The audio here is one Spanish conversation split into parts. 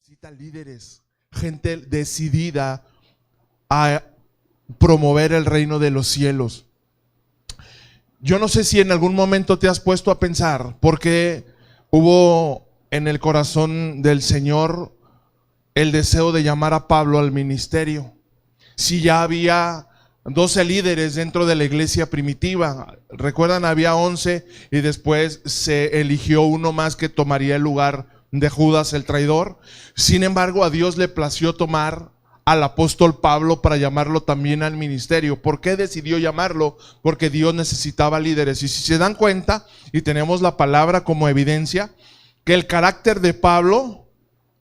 necesita líderes, gente decidida a promover el reino de los cielos. Yo no sé si en algún momento te has puesto a pensar por qué hubo en el corazón del Señor el deseo de llamar a Pablo al ministerio. Si ya había 12 líderes dentro de la iglesia primitiva, recuerdan, había 11 y después se eligió uno más que tomaría el lugar de Judas el traidor. Sin embargo, a Dios le plació tomar al apóstol Pablo para llamarlo también al ministerio. ¿Por qué decidió llamarlo? Porque Dios necesitaba líderes. Y si se dan cuenta, y tenemos la palabra como evidencia, que el carácter de Pablo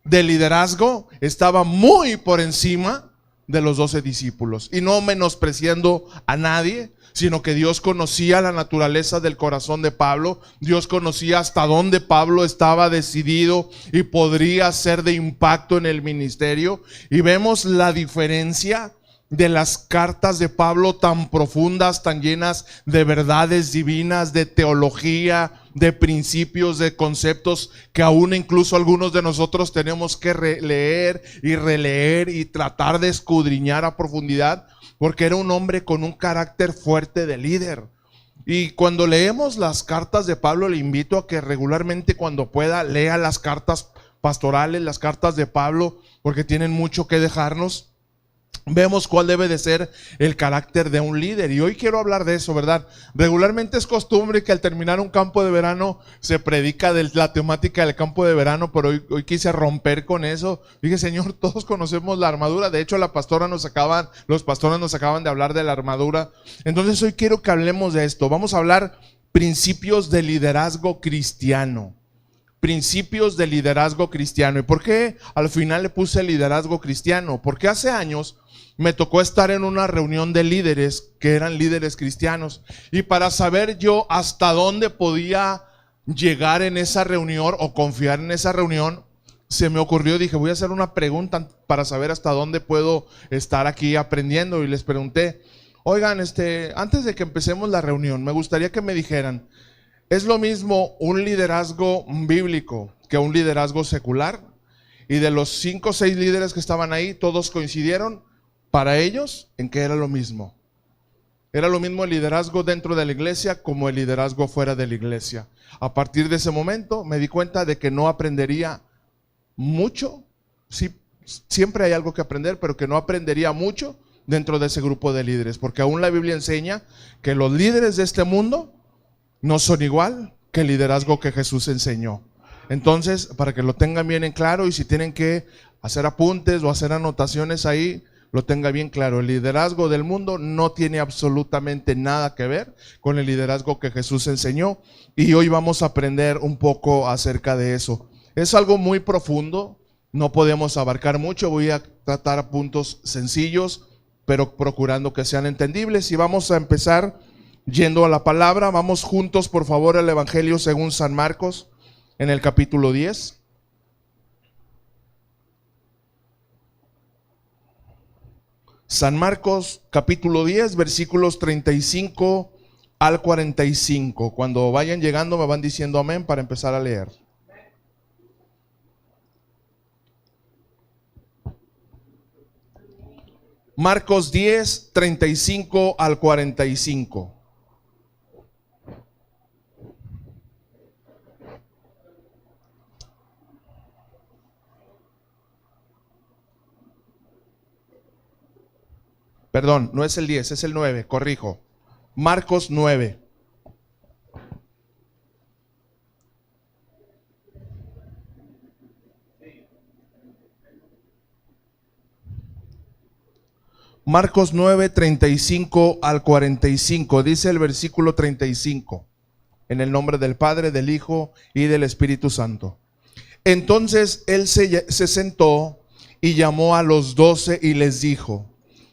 de liderazgo estaba muy por encima de los 12 discípulos, y no menospreciando a nadie, sino que Dios conocía la naturaleza del corazón de Pablo. Dios conocía hasta dónde Pablo estaba decidido y podría ser de impacto en el ministerio. Y vemos la diferencia de las cartas de Pablo, tan profundas, tan llenas de verdades divinas, de teología, de principios, de conceptos que aún incluso algunos de nosotros tenemos que leer y releer y tratar de escudriñar a profundidad, porque era un hombre con un carácter fuerte de líder. Y cuando leemos las cartas de Pablo, le invito a que regularmente, cuando pueda, lea las cartas pastorales, las cartas de Pablo, porque tienen mucho que dejarnos. Vemos cuál debe de ser el carácter de un líder, y hoy quiero hablar de eso, ¿verdad? Regularmente es costumbre que al terminar un campo de verano se predica de la temática del campo de verano, pero hoy quise romper con eso. Dije, Señor, todos conocemos la armadura. De hecho, los pastores nos acaban de hablar de la armadura. Entonces hoy quiero que hablemos de esto. Vamos a hablar principios de liderazgo cristiano. Principios de liderazgo cristiano. ¿Y por qué al final le puse liderazgo cristiano? Porque hace años me tocó estar en una reunión de líderes que eran líderes cristianos, y para saber yo hasta dónde podía llegar en esa reunión o confiar en esa reunión, se me ocurrió, dije, voy a hacer una pregunta para saber hasta dónde puedo estar aquí aprendiendo. Y les pregunté, oigan, antes de que empecemos la reunión, me gustaría que me dijeran, ¿es lo mismo un liderazgo bíblico que un liderazgo secular? Y de los 5 o 6 líderes que estaban ahí, todos coincidieron para ellos en que era lo mismo. Era lo mismo el liderazgo dentro de la iglesia como el liderazgo fuera de la iglesia. A partir de ese momento me di cuenta de que no aprendería mucho. Sí, siempre hay algo que aprender, pero que no aprendería mucho dentro de ese grupo de líderes, porque aún la Biblia enseña que los líderes de este mundo no son igual que el liderazgo que Jesús enseñó. Entonces, para que lo tengan bien en claro, y si tienen que hacer apuntes o hacer anotaciones ahí, lo tenga bien claro. El liderazgo del mundo no tiene absolutamente nada que ver con el liderazgo que Jesús enseñó, y hoy vamos a aprender un poco acerca de eso. Es algo muy profundo, no podemos abarcar mucho. Voy a tratar puntos sencillos, pero procurando que sean entendibles, y vamos a empezar yendo a la palabra. Vamos juntos, por favor, al Evangelio según San Marcos, en el capítulo 10. San Marcos, capítulo 10, versículos 35 al 45. Cuando vayan llegando me van diciendo amén para empezar a leer. Marcos 10, 35 al 45. Perdón, no es el 10, es el 9, corrijo. Marcos 9. Marcos 9, 35 al 45. Dice el versículo 35. En el nombre del Padre, del Hijo y del Espíritu Santo. Entonces él se sentó y llamó a los 12 y les dijo: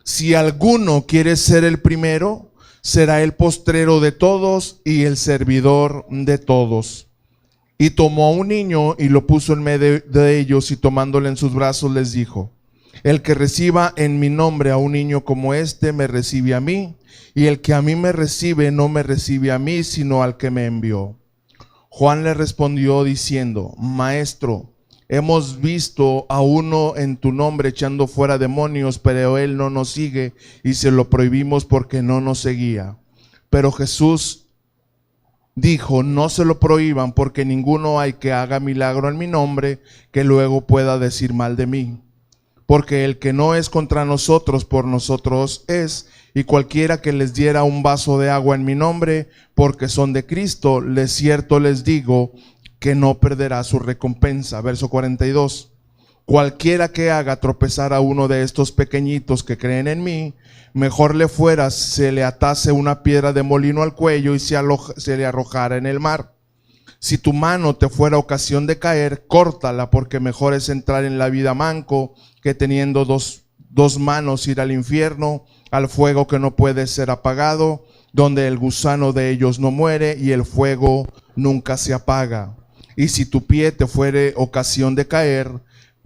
si alguno quiere ser el primero, será el postrero de todos y el servidor de todos. Y tomó a un niño y lo puso en medio de ellos, y tomándole en sus brazos les dijo: el que reciba en mi nombre a un niño como este, me recibe a mí, y el que a mí me recibe, no me recibe a mí, sino al que me envió. Juan le respondió diciendo: Maestro, Hemos visto a uno en tu nombre echando fuera demonios, pero él no nos sigue y se lo prohibimos porque no nos seguía. Pero Jesús dijo, no se lo prohíban porque ninguno hay que haga milagro en mi nombre que luego pueda decir mal de mí. Porque el que no es contra nosotros, por nosotros es. Y cualquiera que les diera un vaso de agua en mi nombre, porque son de Cristo, de cierto les digo que no perderá su recompensa. Verso 42. Cualquiera que haga tropezar a uno de estos pequeñitos que creen en mí, mejor le fuera se le atase una piedra de molino al cuello y se le arrojara en el mar. Si tu mano te fuera ocasión de caer, córtala, porque mejor es entrar en la vida manco que teniendo dos manos ir al infierno, al fuego que no puede ser apagado, donde el gusano de ellos no muere y el fuego nunca se apaga. Y si tu pie te fuere ocasión de caer,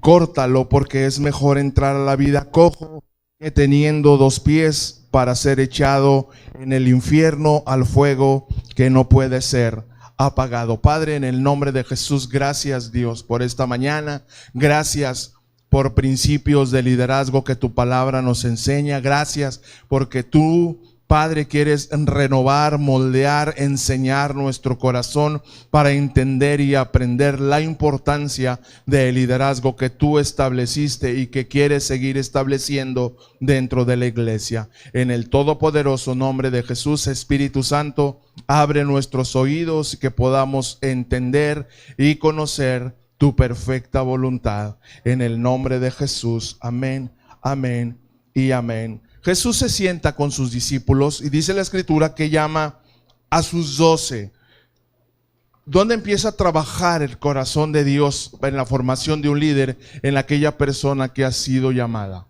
córtalo, porque es mejor entrar a la vida cojo que teniendo dos pies para ser echado en el infierno, al fuego que no puede ser apagado. Padre, en el nombre de Jesús, gracias Dios por esta mañana. Gracias por principios de liderazgo que tu palabra nos enseña. Gracias porque tú, Padre, quieres renovar, moldear, enseñar nuestro corazón para entender y aprender la importancia del liderazgo que tú estableciste y que quieres seguir estableciendo dentro de la iglesia. En el todopoderoso nombre de Jesús, Espíritu Santo, abre nuestros oídos y que podamos entender y conocer tu perfecta voluntad. En el nombre de Jesús, amén, amén y amén. Jesús se sienta con sus discípulos y dice la escritura que llama a sus 12. ¿Dónde empieza a trabajar el corazón de Dios en la formación de un líder en aquella persona que ha sido llamada?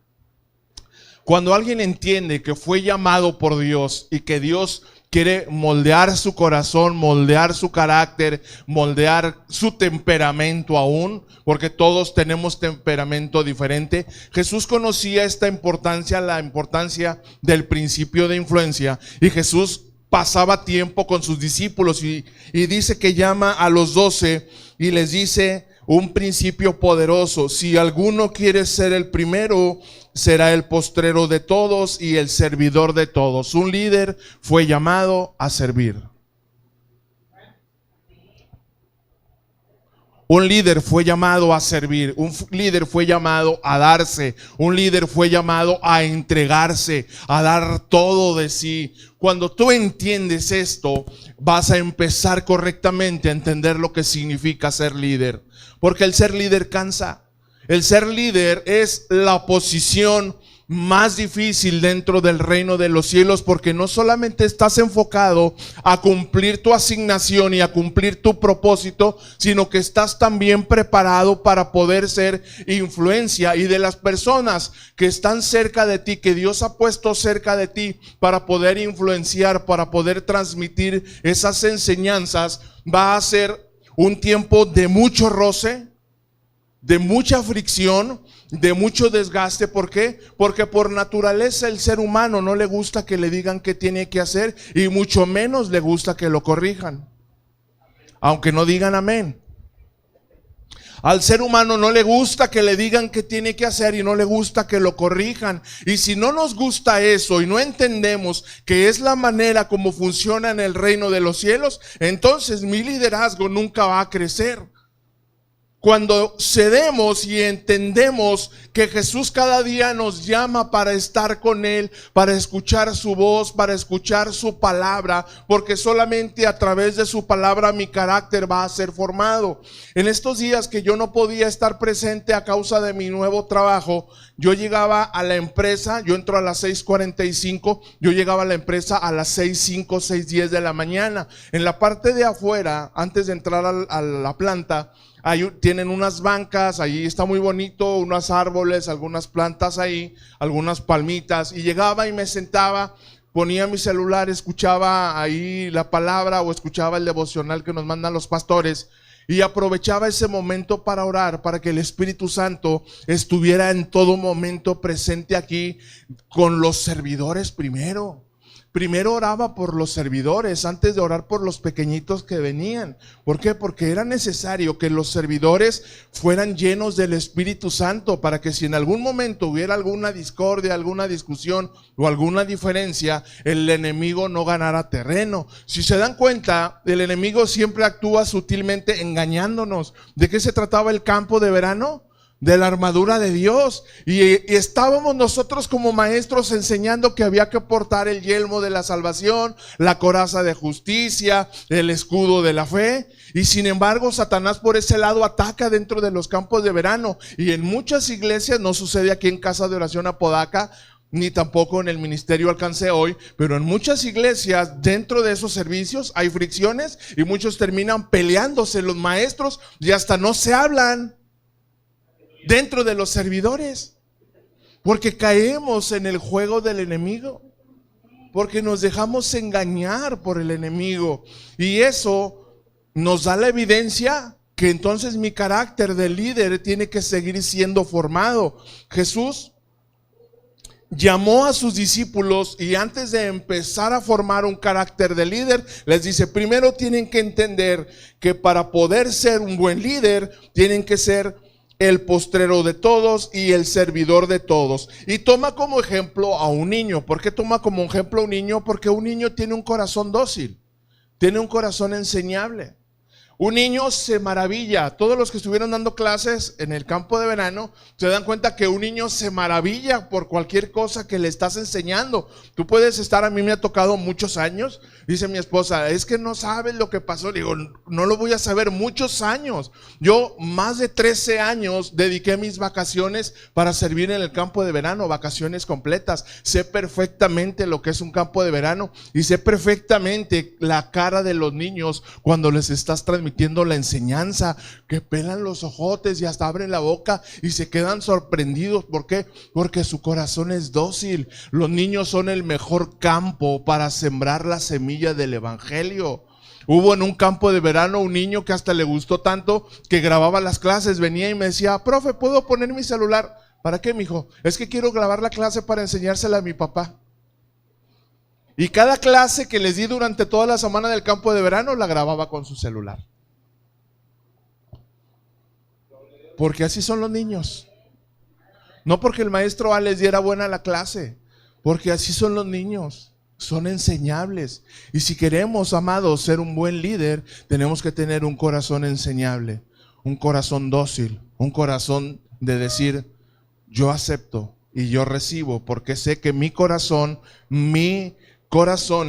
Cuando alguien entiende que fue llamado por Dios y que Dios quiere moldear su corazón, moldear su carácter, moldear su temperamento aún, porque todos tenemos temperamento diferente. Jesús conocía esta importancia, la importancia del principio de influencia, y Jesús pasaba tiempo con sus discípulos y dice que llama a los 12 y les dice un principio poderoso: si alguno quiere ser el primero, será el postrero de todos y el servidor de todos. Un líder fue llamado a servir. Un líder fue llamado a servir, un líder fue llamado a darse, un líder fue llamado a entregarse, a dar todo de sí. Cuando tú entiendes esto, vas a empezar correctamente a entender lo que significa ser líder. Porque el ser líder cansa. El ser líder es la posición más difícil dentro del reino de los cielos, porque no solamente estás enfocado a cumplir tu asignación y a cumplir tu propósito, sino que estás también preparado para poder ser influencia, y de las personas que están cerca de ti, que Dios ha puesto cerca de ti para poder influenciar, para poder transmitir esas enseñanzas, va a ser un tiempo de mucho roce, de mucha fricción, de mucho desgaste. ¿Por qué? Porque por naturaleza el ser humano no le gusta que le digan qué tiene que hacer, y mucho menos le gusta que lo corrijan, aunque no digan amén. Al ser humano no le gusta que le digan qué tiene que hacer y no le gusta que lo corrijan. Y si no nos gusta eso y no entendemos que es la manera como funciona en el reino de los cielos, entonces mi liderazgo nunca va a crecer. Cuando cedemos y entendemos que Jesús cada día nos llama para estar con Él, para escuchar su voz, para escuchar su palabra, porque solamente a través de su palabra mi carácter va a ser formado. En estos días que yo no podía estar presente a causa de mi nuevo trabajo, yo llegaba a la empresa, yo entro a las 6:45, yo llegaba a la empresa a las 6:05, 6:10 de la mañana. En la parte de afuera, antes de entrar a la planta, ahí tienen unas bancas, ahí está muy bonito, unos árboles, algunas plantas ahí, algunas palmitas, y llegaba y me sentaba, ponía mi celular, escuchaba ahí la palabra o escuchaba el devocional que nos mandan los pastores, y aprovechaba ese momento para orar, para que el Espíritu Santo estuviera en todo momento presente aquí con los servidores primero. primero oraba por los servidores antes de orar por los pequeñitos que venían. ¿Por qué? Porque era necesario que los servidores fueran llenos del Espíritu Santo para que si en algún momento hubiera alguna discordia, alguna discusión o alguna diferencia, el enemigo no ganara terreno. Si se dan cuenta, el enemigo siempre actúa sutilmente engañándonos. ¿De qué se trataba el campo de verano? De la armadura de Dios, y estábamos nosotros como maestros enseñando que había que portar el yelmo de la salvación, la coraza de justicia, el escudo de la fe, y sin embargo Satanás por ese lado ataca dentro de los campos de verano, y en muchas iglesias, no sucede aquí en Casa de Oración Apodaca, ni tampoco en el ministerio Alcance Hoy, pero en muchas iglesias dentro de esos servicios hay fricciones y muchos terminan peleándose los maestros y hasta no se hablan dentro de los servidores, porque caemos en el juego del enemigo, porque nos dejamos engañar por el enemigo, y eso nos da la evidencia que entonces mi carácter de líder tiene que seguir siendo formado. Jesús llamó a sus discípulos y antes de empezar a formar un carácter de líder, les dice, primero tienen que entender que para poder ser un buen líder, tienen que ser el postrero de todos y el servidor de todos. Y toma como ejemplo a un niño. ¿Por qué toma como ejemplo a un niño? Porque un niño tiene un corazón dócil, tiene un corazón enseñable. Un niño se maravilla. Todos los que estuvieron dando clases en el campo de verano se dan cuenta que un niño se maravilla por cualquier cosa que le estás enseñando. Tú puedes estar, a mí me ha tocado muchos años, dice mi esposa, es que no sabes lo que pasó. Digo, no lo voy a saber, muchos años. Yo más de 13 años dediqué mis vacaciones para servir en el campo de verano, vacaciones completas. Sé perfectamente lo que es un campo de verano y sé perfectamente la cara de los niños cuando les estás transmitiendo la enseñanza, que pelan los ojotes y hasta abren la boca y se quedan sorprendidos. ¿Por qué? Porque su corazón es dócil. Los niños son el mejor campo para sembrar la semilla del evangelio. Hubo en un campo de verano un niño que hasta le gustó tanto que grababa las clases, venía y me decía, profe, ¿puedo poner mi celular? ¿Para qué, mijo? Es que quiero grabar la clase para enseñársela a mi papá. Y cada clase que les di durante toda la semana del campo de verano la grababa con su celular. Porque así son los niños. No porque el maestro A les diera buena la clase, porque así son los niños. Son enseñables. Y si queremos, amados, ser un buen líder, tenemos que tener un corazón enseñable, un corazón dócil, un corazón de decir, yo acepto y yo recibo, porque sé que mi corazón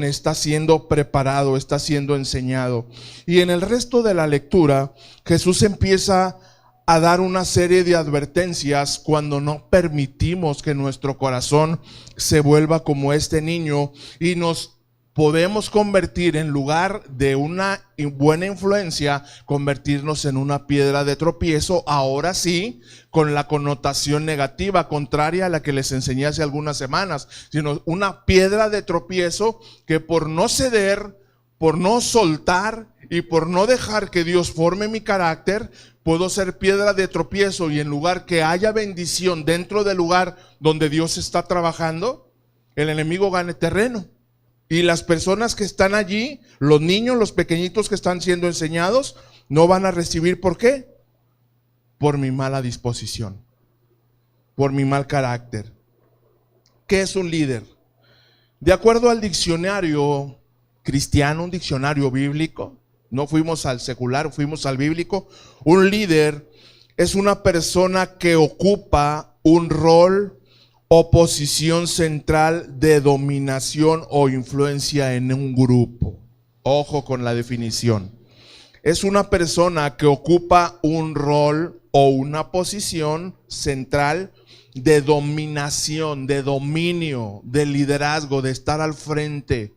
está siendo preparado, está siendo enseñado. Y en el resto de la lectura, Jesús empieza a dar una serie de advertencias cuando no permitimos que nuestro corazón se vuelva como este niño y nos podemos convertir, en lugar de una buena influencia, convertirnos en una piedra de tropiezo, ahora sí, con la connotación negativa, contraria a la que les enseñé hace algunas semanas, sino una piedra de tropiezo que por no ceder, por no soltar y por no dejar que Dios forme mi carácter, puedo ser piedra de tropiezo, y en lugar que haya bendición dentro del lugar donde Dios está trabajando, el enemigo gane terreno. Y las personas que están allí, los niños, los pequeñitos que están siendo enseñados, no van a recibir. ¿Por qué? Por mi mala disposición, por mi mal carácter. ¿Qué es un líder? De acuerdo al diccionario cristiano, un diccionario bíblico, no fuimos al secular, fuimos al bíblico. Un líder es una persona que ocupa un rol o posición central de dominación o influencia en un grupo. Ojo con la definición. Es una persona que ocupa un rol o una posición central de dominación, de dominio, de liderazgo, de estar al frente,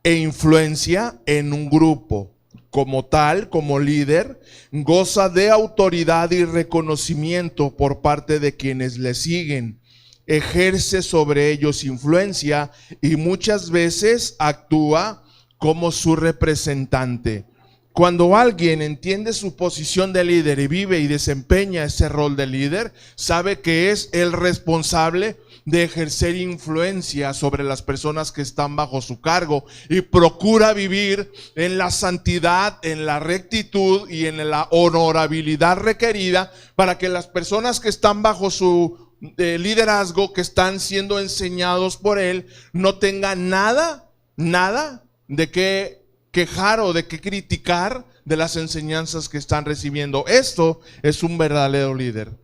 e influencia en un grupo. Como tal, como líder, goza de autoridad y reconocimiento por parte de quienes le siguen, ejerce sobre ellos influencia y muchas veces actúa como su representante. Cuando alguien entiende su posición de líder y vive y desempeña ese rol de líder, sabe que es el responsable de ejercer influencia sobre las personas que están bajo su cargo y procura vivir en la santidad, en la rectitud y en la honorabilidad requerida para que las personas que están bajo su liderazgo, que están siendo enseñados por él, no tengan nada de qué quejar o de qué criticar de las enseñanzas que están recibiendo. Esto es un verdadero líder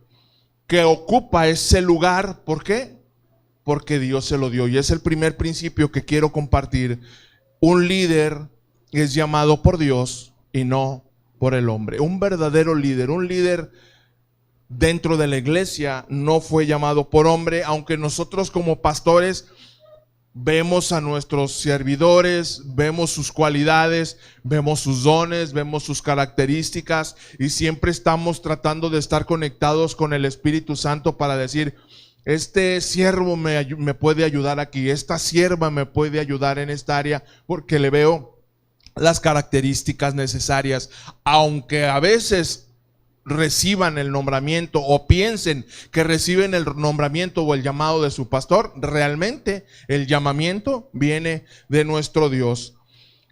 que ocupa ese lugar. ¿Por qué? Porque Dios se lo dio. Y es el primer principio que quiero compartir. Un líder es llamado por Dios y no por el hombre. Un verdadero líder, un líder dentro de la iglesia no fue llamado por hombre, aunque nosotros como pastores vemos a nuestros servidores, vemos sus cualidades, vemos sus dones, vemos sus características y siempre estamos tratando de estar conectados con el Espíritu Santo para decir: este siervo me puede ayudar aquí, esta sierva me puede ayudar en esta área, porque le veo las características necesarias, aunque a veces reciban el nombramiento o piensen que reciben el nombramiento o el llamado de su pastor. Realmente el llamamiento viene de nuestro Dios.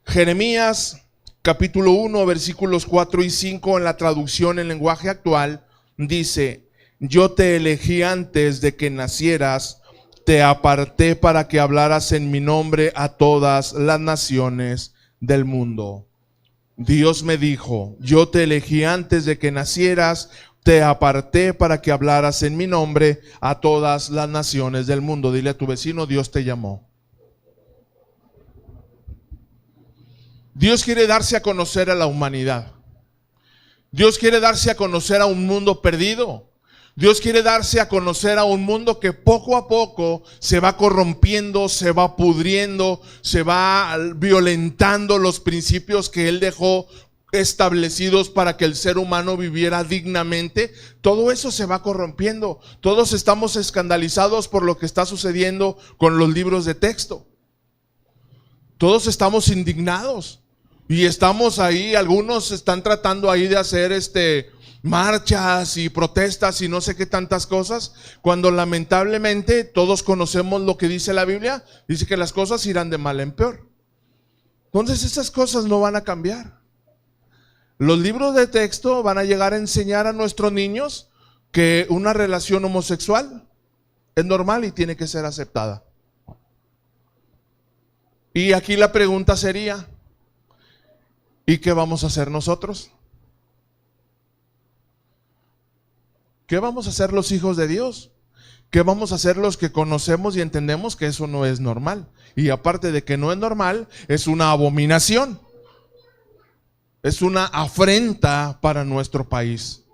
Jeremías capítulo 1 versículos 4 y 5 en la traducción en lenguaje actual dice: yo te elegí antes de que nacieras, te aparté para que hablaras en mi nombre a todas las naciones del mundo. Dios me dijo: yo te elegí antes de que nacieras, te aparté para que hablaras en mi nombre a todas las naciones del mundo. Dile a tu vecino: Dios te llamó. Dios quiere darse a conocer a la humanidad. Dios quiere darse a conocer a un mundo perdido. Dios quiere darse a conocer a un mundo que poco a poco se va corrompiendo, se va pudriendo, se va violentando los principios que Él dejó establecidos para que el ser humano viviera dignamente. Todo eso se va corrompiendo. Todos estamos escandalizados por lo que está sucediendo con los libros de texto. Todos estamos indignados y estamos ahí, algunos están tratando ahí de hacer marchas y protestas y no sé qué tantas cosas, cuando lamentablemente todos conocemos lo que dice la Biblia. Dice que las cosas irán de mal en peor. Entonces esas cosas no van a cambiar. Los libros de texto van a llegar a enseñar a nuestros niños que una relación homosexual es normal y tiene que ser aceptada. Y aquí la pregunta sería: ¿y qué vamos a hacer nosotros? ¿Qué vamos a hacer los hijos de Dios? ¿Qué vamos a hacer los que conocemos y entendemos que eso no es normal? Y aparte de que no es normal, es una abominación. Es una afrenta para nuestro país.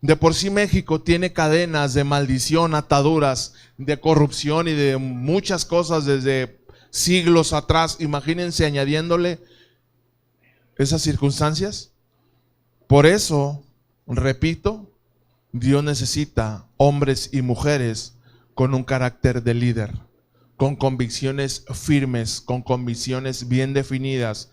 De por sí México tiene cadenas de maldición, ataduras, de corrupción y de muchas cosas desde siglos atrás. Imagínense añadiéndole esas circunstancias. Por eso, repito, Dios necesita hombres y mujeres con un carácter de líder, con convicciones firmes, con convicciones bien definidas,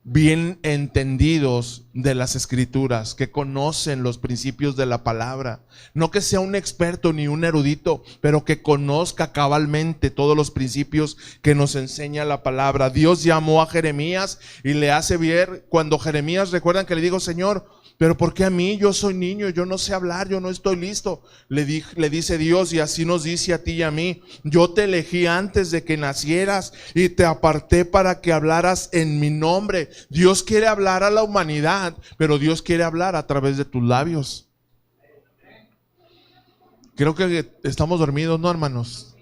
bien entendidos de las escrituras, que conocen los principios de la palabra. No que sea un experto ni un erudito, pero que conozca cabalmente todos los principios que nos enseña la palabra. Dios llamó a Jeremías y le hace ver, cuando Jeremías, recuerdan que le dijo: Señor, pero ¿por qué a mí? Yo soy niño, yo no sé hablar, yo no estoy listo. Le dice Dios, y así nos dice a ti y a mí: yo te elegí antes de que nacieras y te aparté para que hablaras en mi nombre. Dios quiere hablar a la humanidad, pero Dios quiere hablar a través de tus labios. Creo que estamos dormidos, ¿no, hermanos?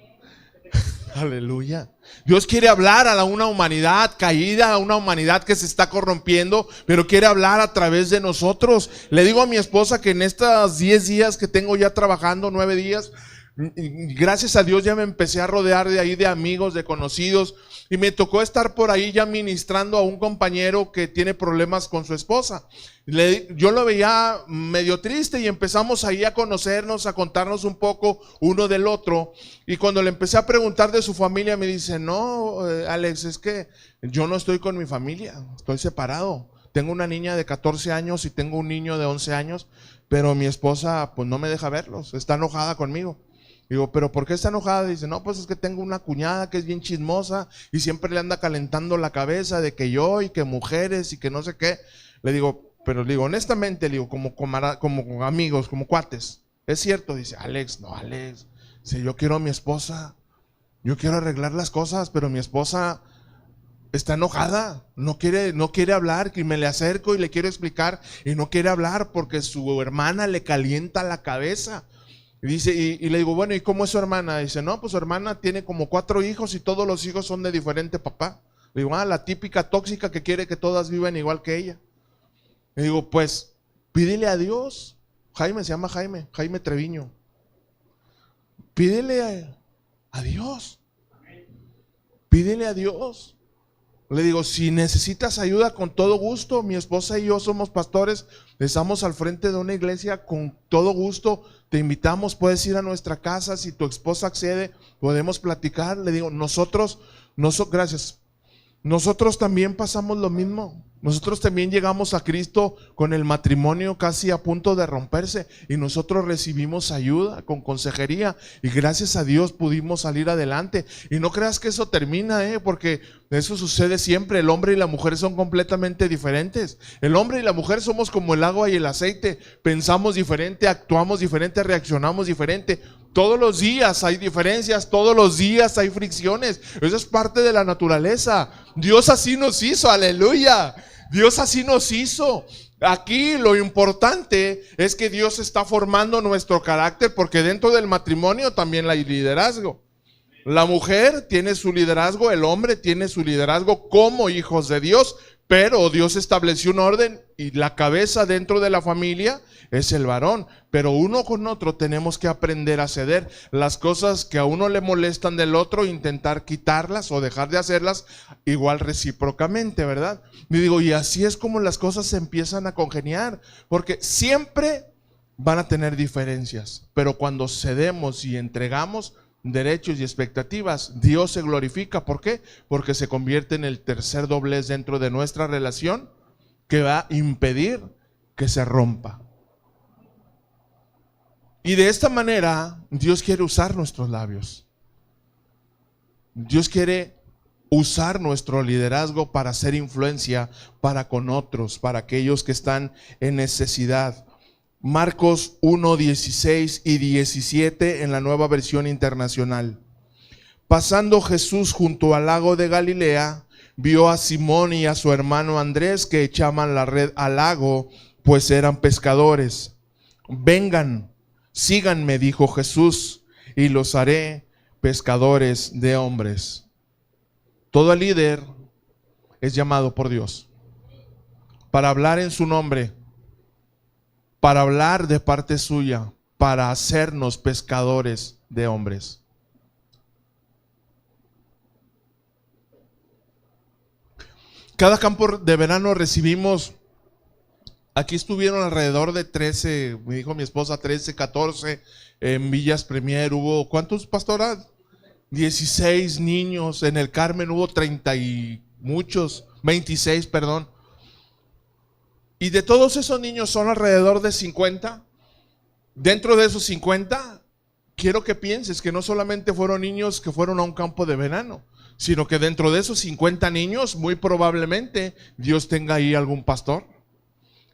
Aleluya. Dios quiere hablar a una humanidad caída, a una humanidad que se está corrompiendo, pero quiere hablar a través de nosotros. Le digo a mi esposa que en estos 10 días que tengo ya trabajando, 9 días, gracias a Dios ya me empecé a rodear de ahí de amigos, de conocidos, y me tocó estar por ahí ya ministrando a un compañero que tiene problemas con su esposa. Yo lo veía medio triste y empezamos ahí a conocernos, a contarnos un poco uno del otro. Y cuando le empecé a preguntar de su familia, me dice: no, Alex, es que yo no estoy con mi familia, estoy separado. Tengo una niña de 14 años y tengo un niño de 11 años, pero mi esposa pues no me deja verlos, está enojada conmigo. Digo, ¿pero por qué está enojada? Dice, no, pues es que tengo una cuñada que es bien chismosa y siempre le anda calentando la cabeza de que yo y que mujeres y que no sé qué. Le digo, pero le digo, honestamente, le digo, como amigos, como cuates, ¿es cierto? Dice, Alex, no, Alex, dice, yo quiero a mi esposa, yo quiero arreglar las cosas, pero mi esposa está enojada, no quiere hablar, que me le acerco y le quiero explicar y no quiere hablar porque su hermana le calienta la cabeza. Y dice, y le digo, bueno, ¿y cómo es su hermana? Dice, no, pues su hermana tiene como 4 hijos y todos los hijos son de diferente papá. Le digo, la típica tóxica que quiere que todas vivan igual que ella. Le digo, pues, pídele a Dios. Jaime, se llama Jaime Treviño. Pídele a Dios. Pídele a Dios. Le digo, si necesitas ayuda, con todo gusto. Mi esposa y yo somos pastores, estamos al frente de una iglesia, con todo gusto te invitamos, puedes ir a nuestra casa. Si tu esposa accede, podemos platicar. Le digo, gracias. Nosotros también pasamos lo mismo. Nosotros también llegamos a Cristo con el matrimonio casi a punto de romperse y nosotros recibimos ayuda con consejería y gracias a Dios pudimos salir adelante. Y no creas que eso termina, porque eso sucede siempre. El hombre y la mujer son completamente diferentes. El hombre y la mujer somos como el agua y el aceite. Pensamos diferente, actuamos diferente, reaccionamos diferente. Todos los días hay diferencias, todos los días hay fricciones. Eso es parte de la naturaleza. Dios así nos hizo, aleluya. Dios así nos hizo. Aquí lo importante es que Dios está formando nuestro carácter, porque dentro del matrimonio también hay liderazgo. La mujer tiene su liderazgo, el hombre tiene su liderazgo como hijos de Dios, pero Dios estableció un orden y la cabeza dentro de la familia es el varón. Pero uno con otro tenemos que aprender a ceder. Las cosas que a uno le molestan del otro, intentar quitarlas o dejar de hacerlas igual recíprocamente, ¿verdad? Y digo, y así es como las cosas se empiezan a congeniar, porque siempre van a tener diferencias, pero cuando cedemos y entregamos derechos y expectativas, Dios se glorifica. ¿Por qué? Porque se convierte en el tercer doblez dentro de nuestra relación que va a impedir que se rompa. Y de esta manera Dios quiere usar nuestros labios. Dios quiere usar nuestro liderazgo para hacer influencia para con otros, para aquellos que están en necesidad. Marcos 1, 16 y 17 en la Nueva Versión Internacional. Pasando Jesús junto al lago de Galilea, vio a Simón y a su hermano Andrés que echaban la red al lago, pues eran pescadores. Vengan, síganme, dijo Jesús, y los haré pescadores de hombres. Todo líder es llamado por Dios para hablar en su nombre, para hablar de parte suya, para hacernos pescadores de hombres. Cada campo de verano recibimos, aquí estuvieron alrededor de 13, me dijo mi esposa, 13, 14, en Villas Premier hubo, ¿cuántos pastoras? 16 niños, en el Carmen hubo 30 y muchos, 26, perdón. Y de todos esos niños son alrededor de 50. Dentro de esos 50, quiero que pienses que no solamente fueron niños que fueron a un campo de verano, sino que dentro de esos 50 niños, muy probablemente Dios tenga ahí algún pastor,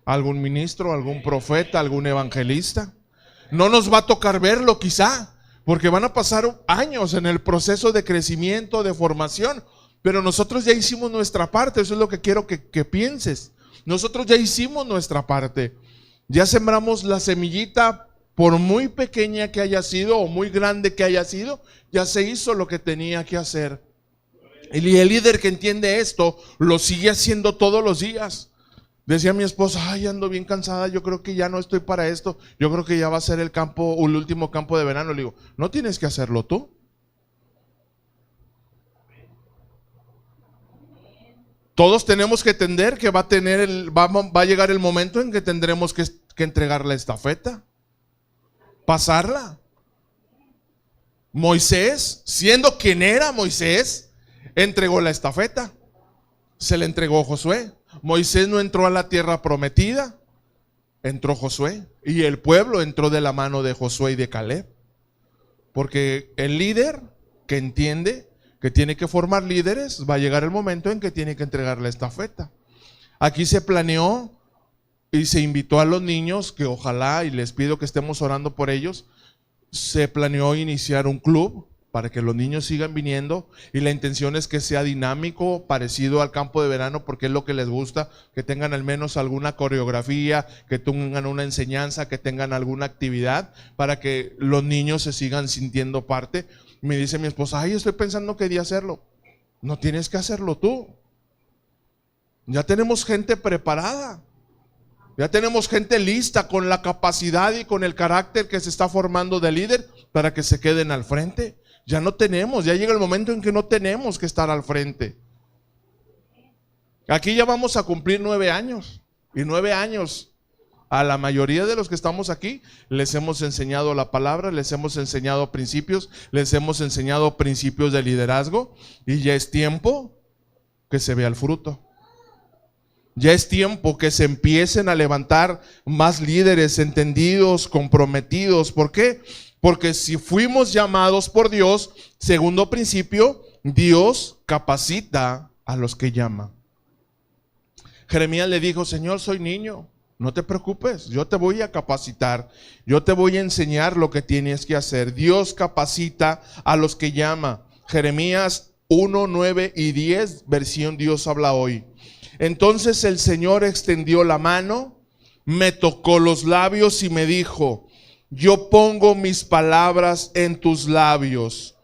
algún ministro, algún profeta, algún evangelista. No nos va a tocar verlo quizá, porque van a pasar años en el proceso de crecimiento, de formación, pero nosotros ya hicimos nuestra parte. Eso es lo que quiero que pienses. Nosotros ya hicimos nuestra parte, ya sembramos la semillita, por muy pequeña que haya sido o muy grande que haya sido, ya se hizo lo que tenía que hacer. Y el líder que entiende esto, lo sigue haciendo todos los días. Decía mi esposa, ay, ando bien cansada, yo creo que ya no estoy para esto, yo creo que ya va a ser el último campo de verano. Le digo, no tienes que hacerlo tú. Todos tenemos que entender que va a llegar el momento en que tendremos que entregar la estafeta, pasarla. Moisés, siendo quien era Moisés, entregó la estafeta, se le entregó a Josué. Moisés no entró a la tierra prometida, entró Josué, y el pueblo entró de la mano de Josué y de Caleb. Porque el líder que entiende que tiene que formar líderes, va a llegar el momento en que tiene que entregar la estafeta. Aquí se planeó y se invitó a los niños, que ojalá, y les pido que estemos orando por ellos, se planeó iniciar un club para que los niños sigan viniendo, y la intención es que sea dinámico, parecido al campo de verano, porque es lo que les gusta, que tengan al menos alguna coreografía, que tengan una enseñanza, que tengan alguna actividad, para que los niños se sigan sintiendo parte. Me dice mi esposa, ay, estoy pensando qué día hacerlo. No tienes que hacerlo tú. Ya tenemos gente preparada. Ya tenemos gente lista con la capacidad y con el carácter que se está formando de líder para que se queden al frente. Ya no tenemos, ya llega el momento en que no tenemos que estar al frente. Aquí ya vamos a cumplir 9 años. Y 9 años a la mayoría de los que estamos aquí les hemos enseñado la palabra, les hemos enseñado principios, les hemos enseñado principios de liderazgo, y ya es tiempo que se vea el fruto. Ya es tiempo que se empiecen a levantar más líderes entendidos, comprometidos. ¿Por qué? Porque si fuimos llamados por Dios, segundo principio, Dios capacita a los que llama. Jeremías le dijo, Señor, soy niño, no te preocupes, yo te voy a capacitar, yo te voy a enseñar lo que tienes que hacer. Dios capacita a los que llama. Jeremías 1, 9 y 10, versión Dios habla hoy. Entonces el Señor extendió la mano, me tocó los labios y me dijo, yo pongo mis palabras en tus labios.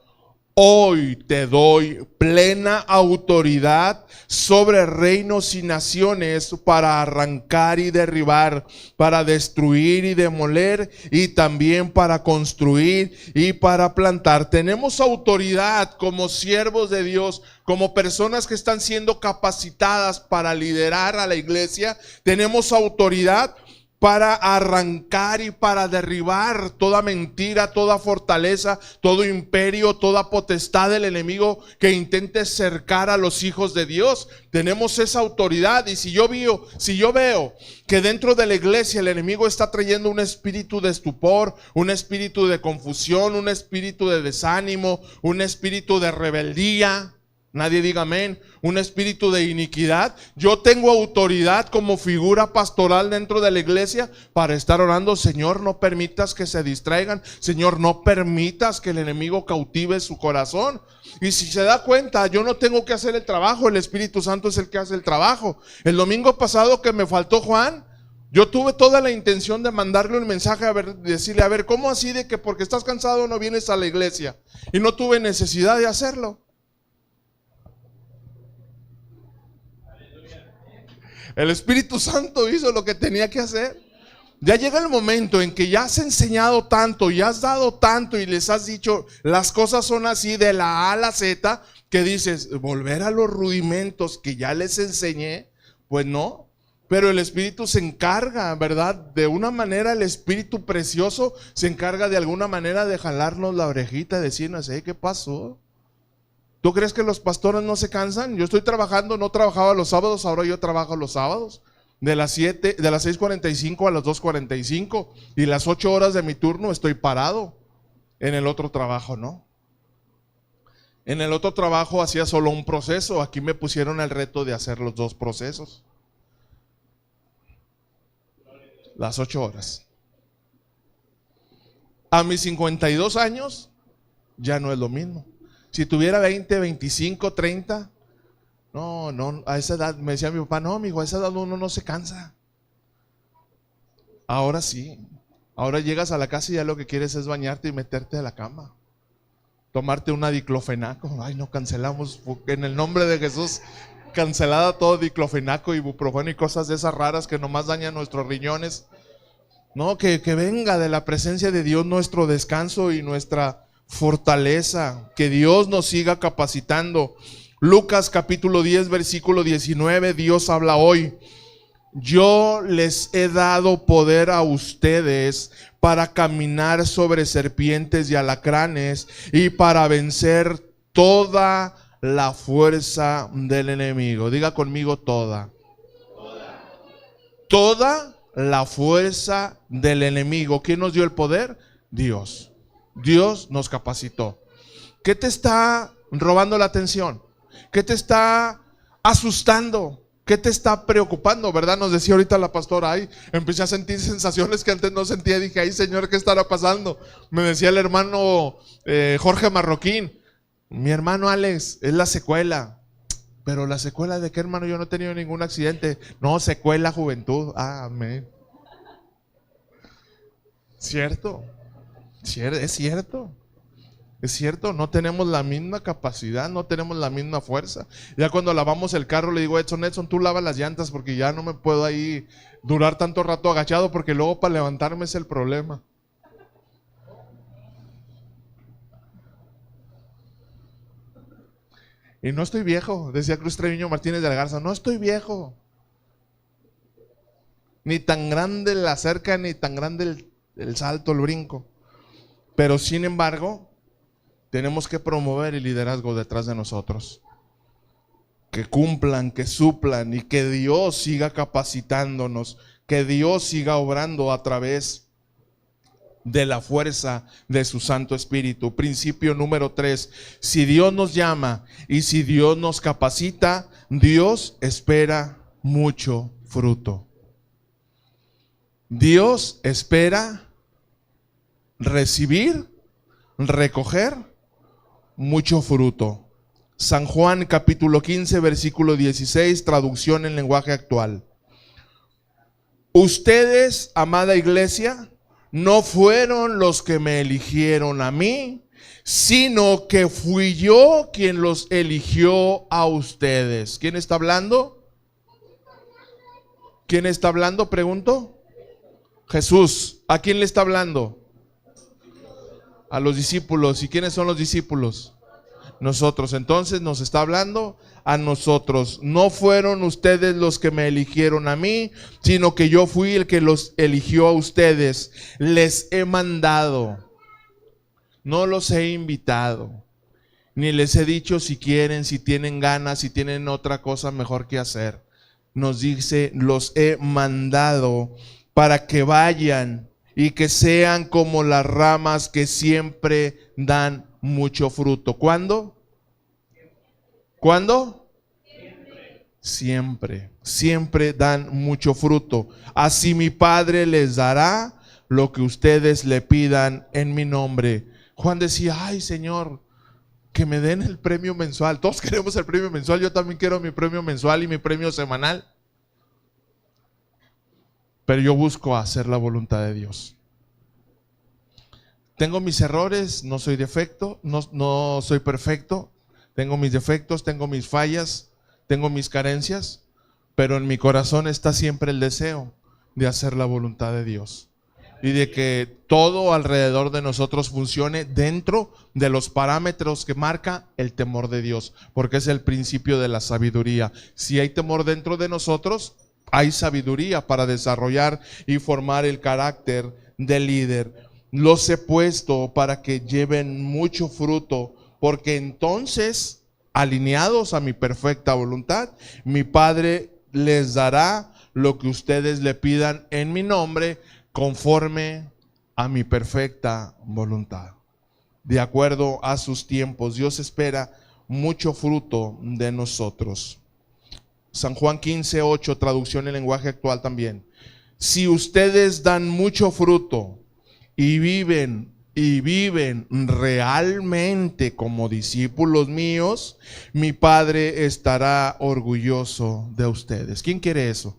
Hoy te doy plena autoridad sobre reinos y naciones para arrancar y derribar, para destruir y demoler, y también para construir y para plantar. Tenemos autoridad como siervos de Dios, como personas que están siendo capacitadas para liderar a la iglesia. Tenemos autoridad para arrancar y para derribar toda mentira, toda fortaleza, todo imperio, toda potestad del enemigo que intente cercar a los hijos de Dios. Tenemos esa autoridad. Y si yo veo que dentro de la iglesia el enemigo está trayendo un espíritu de estupor, un espíritu de confusión, un espíritu de desánimo, un espíritu de rebeldía, nadie diga amén, un espíritu de iniquidad, yo tengo autoridad como figura pastoral dentro de la iglesia para estar orando, Señor, no permitas que se distraigan, Señor, no permitas que el enemigo cautive su corazón. Y si se da cuenta, yo no tengo que hacer el trabajo, el Espíritu Santo es el que hace el trabajo. El domingo pasado que me faltó Juan, yo tuve toda la intención de mandarle un mensaje, decirle, a ver, ¿cómo así de que porque estás cansado no vienes a la iglesia? Y no tuve necesidad de hacerlo. El Espíritu Santo hizo lo que tenía que hacer. Ya llega el momento en que ya has enseñado tanto, ya has dado tanto y les has dicho, las cosas son así de la A a la Z, que dices, volver a los rudimentos que ya les enseñé. Pues no, pero el Espíritu se encarga, ¿verdad? De una manera, el Espíritu precioso se encarga de alguna manera de jalarnos la orejita y decirnos, ¿qué pasó? ¿Tú crees que los pastores no se cansan? Yo estoy trabajando, no trabajaba los sábados, ahora yo trabajo los sábados. De las 6:45 a las 2:45, y las 8 horas de mi turno estoy parado. En el otro trabajo no. En el otro trabajo hacía solo un proceso, aquí me pusieron el reto de hacer los 2 procesos. Las 8 horas. A mis 52 años ya no es lo mismo. Si tuviera 20, 25, 30, no, a esa edad, me decía mi papá, no, amigo, a esa edad uno no se cansa. Ahora sí, ahora llegas a la casa y ya lo que quieres es bañarte y meterte a la cama. Tomarte una diclofenaco. Ay, no, cancelamos, en el nombre de Jesús, cancelada todo diclofenaco, ibuprofeno y cosas de esas raras que nomás dañan nuestros riñones. No, que venga de la presencia de Dios nuestro descanso y nuestra fortaleza, que Dios nos siga capacitando. Lucas capítulo 10 versículo 19, Dios habla hoy. Yo les he dado poder a ustedes para caminar sobre serpientes y alacranes y para vencer toda la fuerza del enemigo. Diga conmigo toda la fuerza del enemigo. ¿Quién nos dio el poder? Dios. Dios nos capacitó. ¿Qué te está robando la atención? ¿Qué te está asustando? ¿Qué te está preocupando? ¿Verdad? Nos decía ahorita la pastora, ay, empecé a sentir sensaciones que antes no sentía. Dije, ay Señor, ¿qué estará pasando? Me decía el hermano Jorge Marroquín, mi hermano Alex, es la secuela. Pero la secuela de qué, hermano, yo no he tenido ningún accidente. No, secuela juventud. Ah, amén. ¿Cierto? Es cierto. Es cierto, no tenemos la misma capacidad, no tenemos la misma fuerza. Ya cuando lavamos el carro le digo, Edson, tú lava las llantas porque ya no me puedo ahí durar tanto rato agachado porque luego para levantarme es el problema. Y no estoy viejo, decía Cruz Treviño Martínez de la Garza, no estoy viejo. Ni tan grande la cerca, ni tan grande el salto, el brinco. Pero sin embargo, tenemos que promover el liderazgo detrás de nosotros. Que cumplan, que suplan y que Dios siga capacitándonos, que Dios siga obrando a través de la fuerza de su Santo Espíritu. Principio número 3, si Dios nos llama y si Dios nos capacita, Dios espera mucho fruto. Dios espera recibir, recoger mucho fruto. San Juan capítulo 15 versículo 16, traducción en lenguaje actual. Ustedes, amada iglesia, no fueron los que me eligieron a mí, sino que fui yo quien los eligió a ustedes. ¿Quién está hablando? ¿Quién está hablando? Pregunto. Jesús. ¿A quién le está hablando? A los discípulos. ¿Y quiénes son los discípulos? Nosotros. Entonces nos está hablando a nosotros. No fueron ustedes los que me eligieron a mí, sino que yo fui el que los eligió a ustedes. Les he mandado, no los he invitado, ni les he dicho si quieren, si tienen ganas, si tienen otra cosa mejor que hacer. Nos dice, los he mandado para que vayan y que sean como las ramas que siempre dan mucho fruto. ¿Cuándo? ¿Cuándo? Siempre. Siempre dan mucho fruto. Así mi Padre les dará lo que ustedes le pidan en mi nombre. Juan decía, ay Señor, que me den el premio mensual. Todos queremos el premio mensual. Yo también quiero mi premio mensual y mi premio semanal. Pero yo busco hacer la voluntad de Dios. Tengo mis errores, no soy defecto, no soy perfecto. Tengo mis defectos, tengo mis fallas, tengo mis carencias, pero en mi corazón está siempre el deseo de hacer la voluntad de Dios y de que todo alrededor de nosotros funcione dentro de los parámetros que marca el temor de Dios, porque es el principio de la sabiduría. Si hay temor dentro de nosotros, hay sabiduría para desarrollar y formar el carácter del líder. Los he puesto para que lleven mucho fruto, porque entonces, alineados a mi perfecta voluntad, mi Padre les dará lo que ustedes le pidan en mi nombre, conforme a mi perfecta voluntad. De acuerdo a sus tiempos, Dios espera mucho fruto de nosotros. San Juan 15:8, traducción en lenguaje actual también. Si ustedes dan mucho fruto y viven realmente como discípulos míos, mi Padre estará orgulloso de ustedes. ¿Quién quiere eso?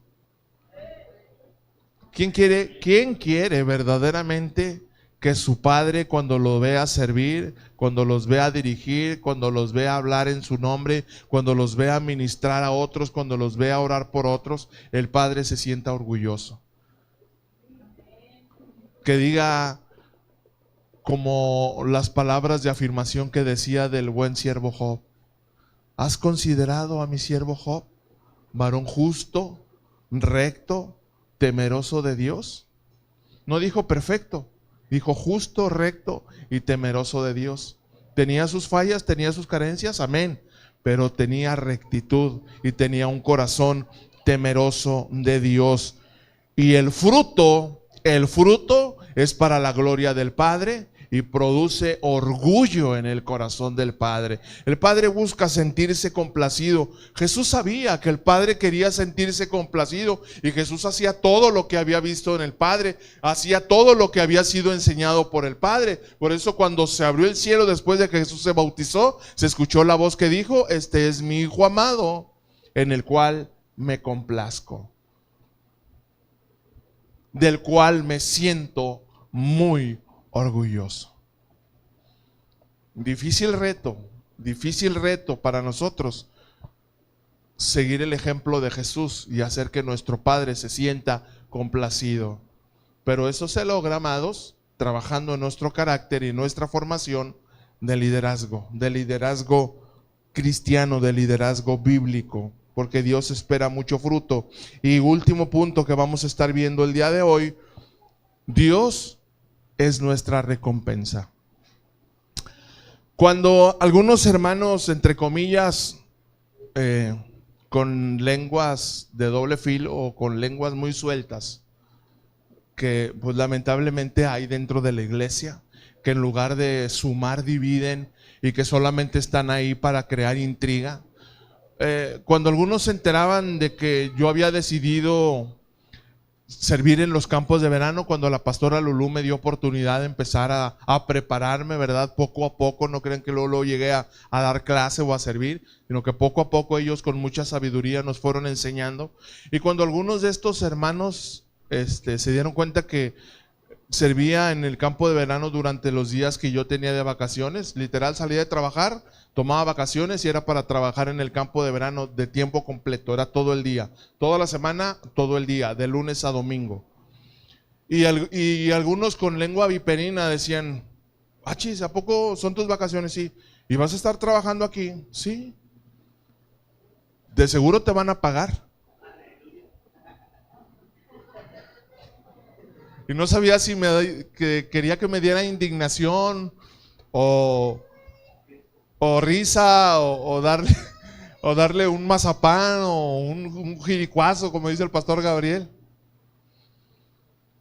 ¿Quién quiere verdaderamente que su Padre, cuando lo vea servir, cuando los vea dirigir, cuando los vea hablar en su nombre, cuando los vea ministrar a otros, cuando los vea orar por otros, el Padre se sienta orgulloso? Que diga, como las palabras de afirmación que decía del buen siervo Job: ¿has considerado a mi siervo Job, varón justo, recto, temeroso de Dios? No dijo perfecto, dijo justo, recto y temeroso de Dios. Tenía sus fallas, tenía sus carencias, amén, pero tenía rectitud y tenía un corazón temeroso de Dios. Y el fruto es para la gloria del Padre y produce orgullo en el corazón del Padre. El Padre busca sentirse complacido. Jesús sabía que el Padre quería sentirse complacido y Jesús hacía todo lo que había visto en el Padre, hacía todo lo que había sido enseñado por el Padre. Por eso cuando se abrió el cielo después de que Jesús se bautizó, se escuchó la voz que dijo: este es mi Hijo amado, en el cual me complazco, del cual me siento muy orgulloso. Difícil reto para nosotros seguir el ejemplo de Jesús y hacer que nuestro Padre se sienta complacido. Pero eso se logra, amados, trabajando en nuestro carácter y nuestra formación de liderazgo cristiano, de liderazgo bíblico, porque Dios espera mucho fruto. Y último punto que vamos a estar viendo el día de hoy: Dios es nuestra recompensa. Cuando algunos hermanos, entre comillas, con lenguas de doble filo o con lenguas muy sueltas, que pues lamentablemente hay dentro de la iglesia, que en lugar de sumar dividen y que solamente están ahí para crear intriga. Cuando algunos se enteraban de que yo había decidido servir en los campos de verano, cuando la pastora Lulú me dio oportunidad de empezar a prepararme, ¿verdad? Poco a poco, no crean que luego llegué a dar clase o a servir, sino que poco a poco ellos con mucha sabiduría nos fueron enseñando. Y cuando algunos de estos hermanos se dieron cuenta que servía en el campo de verano durante los días que yo tenía de vacaciones, literal salía de trabajar, tomaba vacaciones y era para trabajar en el campo de verano de tiempo completo, era todo el día, toda la semana, todo el día, de lunes a domingo. Y algunos con lengua viperina decían: achis, ¿a poco son tus vacaciones? Sí. ¿Y vas a estar trabajando aquí? Sí. De seguro te van a pagar. Y no sabía si que quería que me diera indignación o risa o darle un mazapán o un jiricuazo, como dice el pastor Gabriel.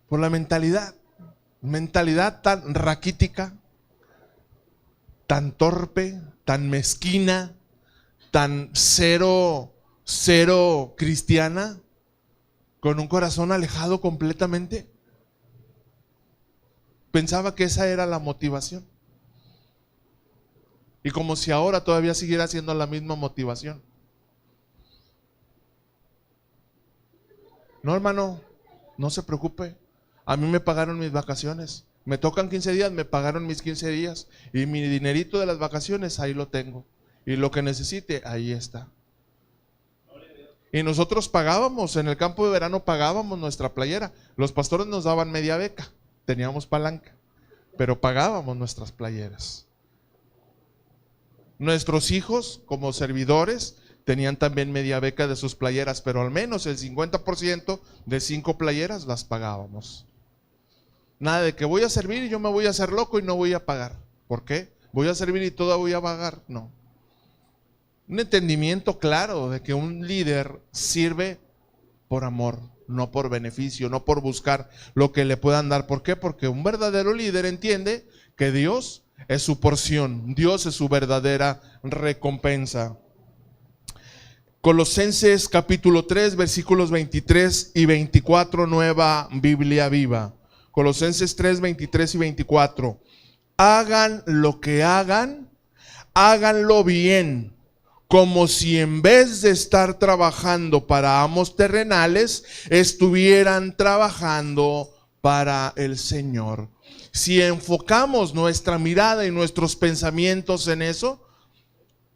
Por la mentalidad tan raquítica, tan torpe, tan mezquina, tan cero cristiana, con un corazón alejado completamente. Pensaba que esa era la motivación. Y como si ahora todavía siguiera siendo la misma motivación. No, hermano, no se preocupe. A mí me pagaron mis vacaciones. Me tocan 15 días, me pagaron mis 15 días. Y mi dinerito de las vacaciones, ahí lo tengo. Y lo que necesite, ahí está. Y nosotros pagábamos, en el campo de verano pagábamos nuestra playera. Los pastores nos daban media beca. Teníamos palanca, pero pagábamos nuestras playeras. Nuestros hijos, como servidores, tenían también media beca de sus playeras, pero al menos el 50% de 5 playeras las pagábamos. Nada de que voy a servir y yo me voy a hacer loco y no voy a pagar. ¿Por qué? ¿Voy a servir y todo voy a pagar? No. Un entendimiento claro de que un líder sirve por amor, no por beneficio, no por buscar lo que le puedan dar. ¿Por qué? Porque un verdadero líder entiende que Dios es su porción, Dios es su verdadera recompensa. Colosenses capítulo 3, versículos 23 y 24, Nueva Biblia Viva. Colosenses 3, 23 y 24. Hagan lo que hagan, háganlo bien, como si en vez de estar trabajando para amos terrenales, estuvieran trabajando para el Señor. Si enfocamos nuestra mirada y nuestros pensamientos en eso,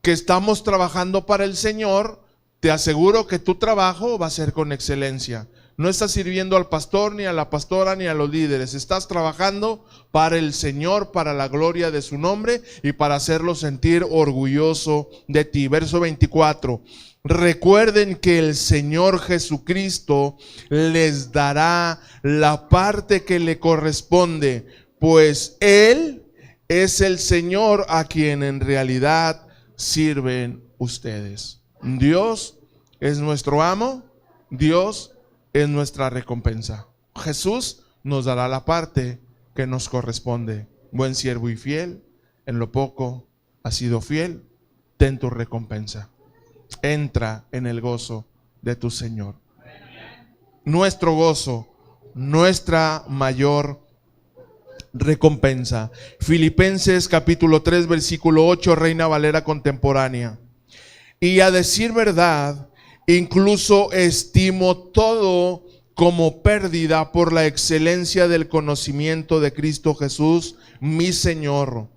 que estamos trabajando para el Señor, te aseguro que tu trabajo va a ser con excelencia. No estás sirviendo al pastor, ni a la pastora, ni a los líderes. Estás trabajando para el Señor, para la gloria de su nombre y para hacerlo sentir orgulloso de ti. Verso 24. Recuerden que el Señor Jesucristo les dará la parte que le corresponde, pues Él es el Señor a quien en realidad sirven ustedes. Dios es nuestro amo, Dios es nuestra recompensa. Jesús nos dará la parte que nos corresponde. buen siervo y fiel, en lo poco has sido fiel, ten tu recompensa. Entra en el gozo de tu Señor. Nuestro gozo, nuestra mayor recompensa. Filipenses capítulo 3 versículo 8, Reina Valera contemporánea. Y a decir verdad, incluso estimo todo como pérdida por la excelencia del conocimiento de Cristo Jesús, mi Señor.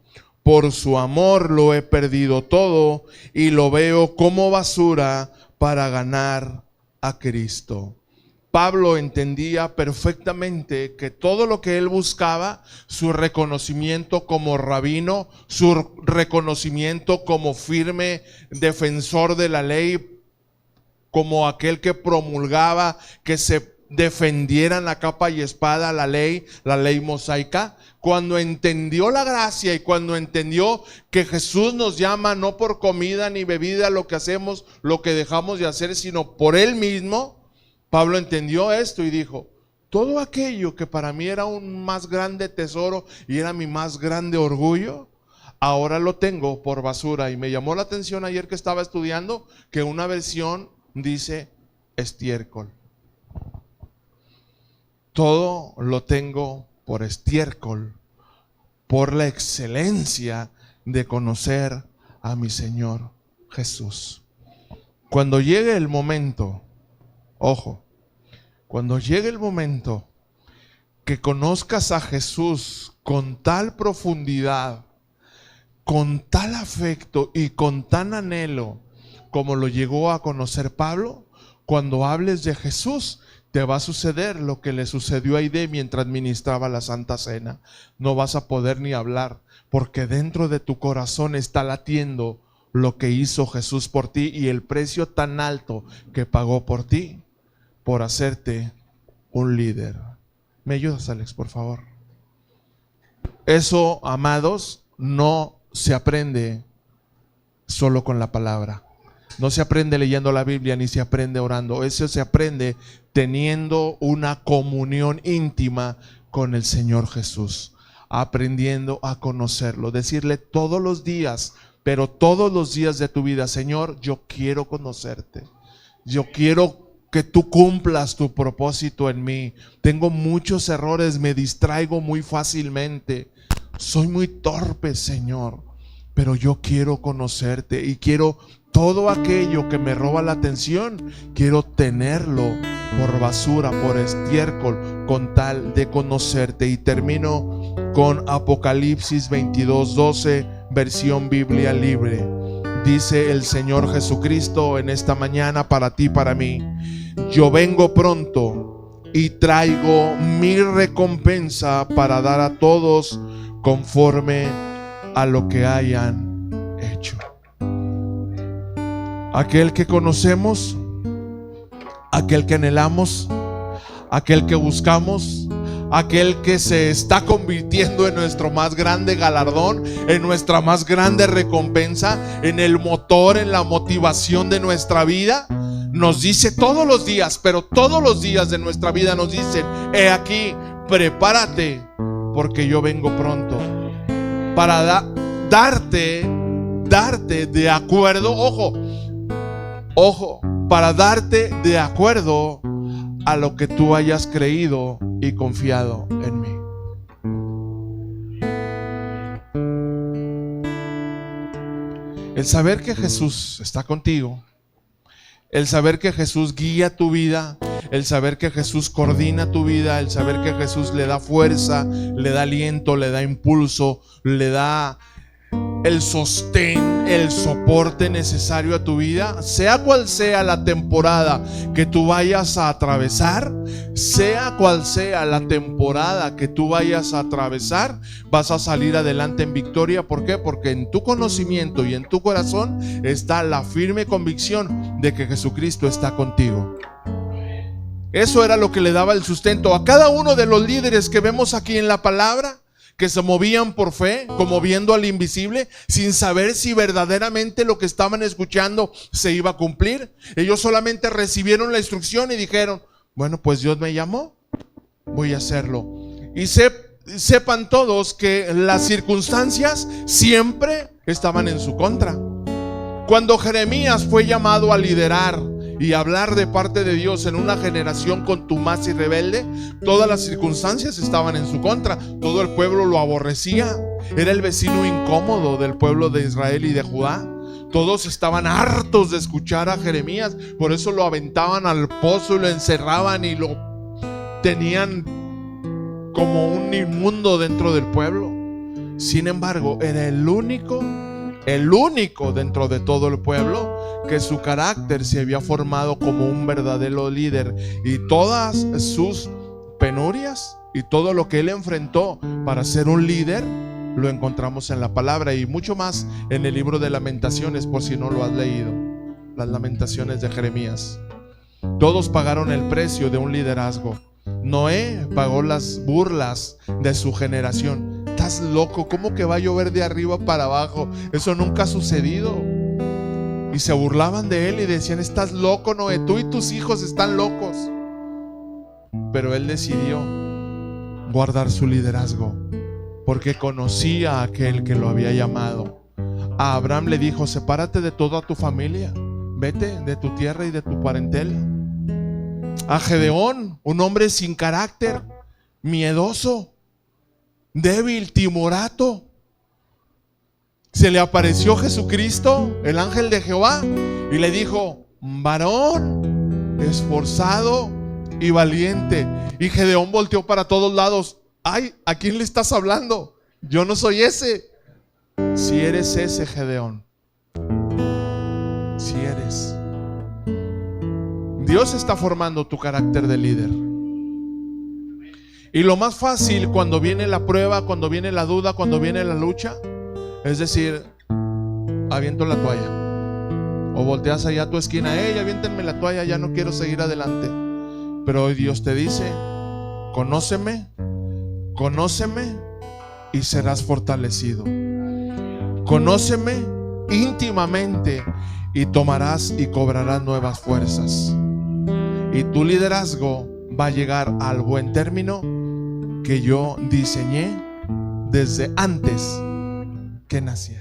Por su amor lo he perdido todo y lo veo como basura para ganar a Cristo. Pablo entendía perfectamente que todo lo que él buscaba, su reconocimiento como rabino, su reconocimiento como firme defensor de la ley, como aquel que promulgaba que se defendieran a capa y espada la ley mosaica, cuando entendió la gracia y cuando entendió que Jesús nos llama no por comida ni bebida lo que hacemos, lo que dejamos de hacer, sino por Él mismo, Pablo entendió esto y dijo: todo aquello que para mí era un más grande tesoro y era mi más grande orgullo, ahora lo tengo por basura. Y me llamó la atención ayer que estaba estudiando que una versión dice estiércol. Todo lo tengo por estiércol, por la excelencia de conocer a mi Señor Jesús. Cuando llegue el momento, ojo, cuando llegue el momento que conozcas a Jesús con tal profundidad, con tal afecto y con tan anhelo como lo llegó a conocer Pablo, cuando hables de Jesús, te va a suceder lo que le sucedió a Aide mientras ministraba la Santa Cena. No vas a poder ni hablar, porque dentro de tu corazón está latiendo lo que hizo Jesús por ti y el precio tan alto que pagó por ti, por hacerte un líder. ¿Me ayudas, Alex, por favor? Eso, amados, no se aprende solo con la palabra. No se aprende leyendo la Biblia ni se aprende orando. Eso se aprende teniendo una comunión íntima con el Señor Jesús, aprendiendo a conocerlo, decirle todos los días, pero todos los días de tu vida: Señor, yo quiero conocerte, yo quiero que tú cumplas tu propósito en mí. Tengo muchos errores, me distraigo muy fácilmente, soy muy torpe, Señor, pero yo quiero conocerte y quiero todo aquello que me roba la atención, quiero tenerlo por basura, por estiércol, con tal de conocerte. Y termino con Apocalipsis 22:12, versión Biblia libre. Dice el Señor Jesucristo en esta mañana para ti, para mí: yo vengo pronto y traigo mi recompensa para dar a todos conforme a lo que hayan hecho. Aquel que conocemos, aquel que anhelamos, aquel que buscamos, aquel que se está convirtiendo en nuestro más grande galardón, en nuestra más grande recompensa, en el motor, en la motivación de nuestra vida, nos dice todos los días, pero todos los días de nuestra vida nos dicen: he aquí, prepárate, porque yo vengo pronto para darte de acuerdo, ojo, para darte de acuerdo a lo que tú hayas creído y confiado en mí. El saber que Jesús está contigo, el saber que Jesús guía tu vida, el saber que Jesús coordina tu vida, el saber que Jesús le da fuerza, le da aliento, le da impulso, le da el sostén, el soporte necesario a tu vida, sea cual sea la temporada que tú vayas a atravesar, sea cual sea la temporada que tú vayas a atravesar, vas a salir adelante en victoria. ¿Por qué? Porque en tu conocimiento y en tu corazón está la firme convicción de que Jesucristo está contigo. Eso era lo que le daba el sustento a cada uno de los líderes que vemos aquí en la palabra, que se movían por fe, como viendo al invisible, sin saber si verdaderamente lo que estaban escuchando se iba a cumplir. Ellos solamente recibieron la instrucción y dijeron: bueno, pues Dios me llamó, voy a hacerlo. Y sé sepan todos que las circunstancias siempre estaban en su contra. Cuando Jeremías fue llamado a liderar y hablar de parte de Dios en una generación contumaz y rebelde, todas las circunstancias estaban en su contra. Todo el pueblo lo aborrecía. Era el vecino incómodo del pueblo de Israel y de Judá. Todos estaban hartos de escuchar a Jeremías, por eso lo aventaban al pozo y lo encerraban y lo tenían como un inmundo dentro del pueblo. Sin embargo, era el único dentro de todo el pueblo que su carácter se había formado como un verdadero líder, y todas sus penurias y todo lo que él enfrentó para ser un líder lo encontramos en la palabra, y mucho más en el libro de Lamentaciones, por si no lo has leído. Las Lamentaciones de Jeremías. Todos pagaron el precio de un liderazgo. Noé pagó las burlas de su generación. Estás loco, ¿cómo que va a llover de arriba para abajo? Eso nunca ha sucedido. Y se burlaban de él y decían: estás loco, Noé, tú y tus hijos están locos. Pero él decidió guardar su liderazgo, porque conocía a aquel que lo había llamado. A Abraham le dijo: sepárate de toda tu familia, vete de tu tierra y de tu parentela. A Gedeón, un hombre sin carácter, miedoso, débil, timorato, se le apareció Jesucristo, el ángel de Jehová, y le dijo: varón esforzado y valiente. Y Gedeón volteó para todos lados. Ay, ¿a quién le estás hablando? Yo no soy ese. Si eres ese, Gedeón, si eres. Dios está formando tu carácter de líder. Y lo más fácil cuando viene la prueba, cuando viene la duda, cuando viene la lucha, es decir: aviento la toalla. O volteas allá a tu esquina: aviéntenme la toalla, ya no quiero seguir adelante. Pero hoy Dios te dice: conóceme y serás fortalecido. Conóceme íntimamente y tomarás y cobrarás nuevas fuerzas. Y tu liderazgo va a llegar al buen término que yo diseñé desde antes que naciera.